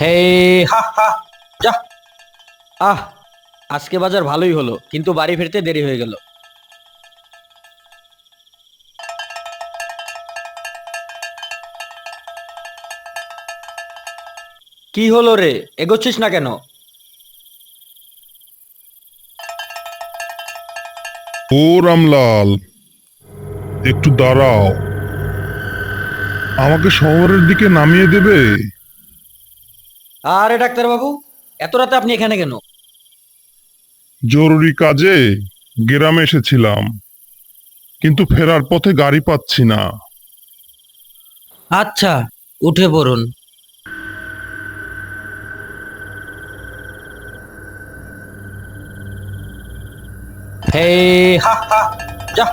হে হা হা যা আহ আজকে বাজার ভালোই হলো, কিন্তু বাড়ি ফিরতে দেরি হয়ে গেল। কি হলো রে, এগোচ্ছিস না কেন? ও রামলাল, একটু দাঁড়াও। আমাকে শহরের দিকে নামিয়ে দেবে? আরে ডাক্তার বাবু, এত রাতে আপনি এখানে কেন? জরুরি কাজে গ্রামে এসেছিলাম, কিন্তু ফেরার পথে গাড়ি পাচ্ছি না। আচ্ছা, উঠে পড়ুন। হে হা হা যা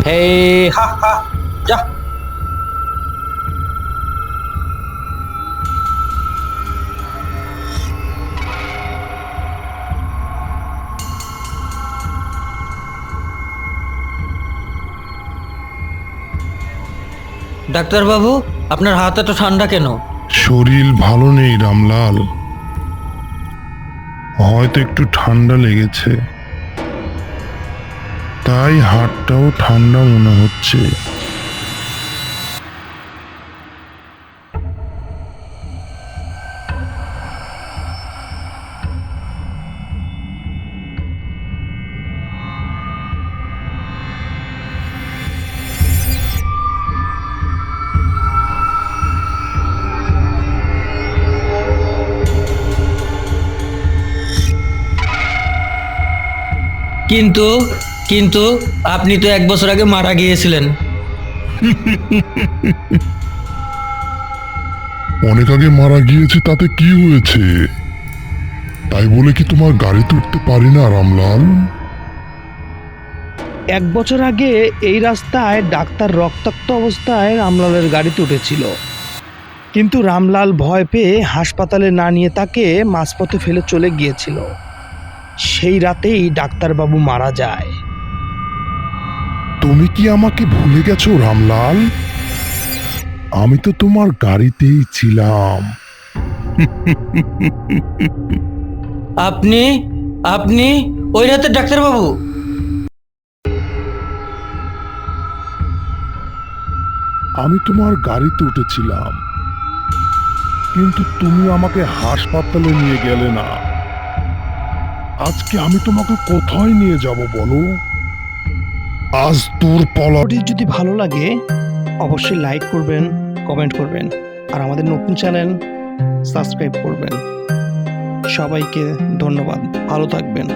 হে হা হা যা ডাক্তার বাবু, আপনার হাত এত ঠান্ডা কেন? শরীর ভালো নেই রামলাল, হয়তো একটু ঠান্ডা লেগেছে, তাই হাতটাও ঠান্ডা মনে হচ্ছে। কিন্তু কিন্তু আপনি তো 1 বছর আগে মারা গিয়েছিলেন। অনেক আগে মারা গিয়েছে, তাতে কি হয়েছে? তাই বলে কি তোমার গাড়িতে উঠতে পারি না রামলাল? 1 বছর আগে এই রাস্তায় ডাক্তার রক্তাক্ত অবস্থায় রামলালের গাড়িতে উঠেছিল, কিন্তু রামলাল ভয় পেয়ে হাসপাতালে না নিয়ে তাকে মাঝপথে ফেলে চলে গিয়েছিল। সেই রাতেই ডাক্তারবাবু মারা যায়। তুমি কি আমাকে ভুলে গেছো রামলাল? আমি তো তোমার গাড়িতেই ছিলাম। আপনি আপনি ওই রাতে ডাক্তার বাবু? আমি তোমার গাড়িতে উঠেছিলাম, কিন্তু তুমি আমাকে হাসপাতালে নিয়ে গেলে না। আজকে আমি তোমাকে কোথায় নিয়ে যাব বলো? আজ তোর পলা। ভিডিওটি যদি ভালো লাগে অবশ্যই লাইক করবেন, কমেন্ট করবেন, আর আমাদের নতুন চ্যানেল সাবস্ক্রাইব করবেন। সবাইকে ধন্যবাদ, ভালো থাকবেন।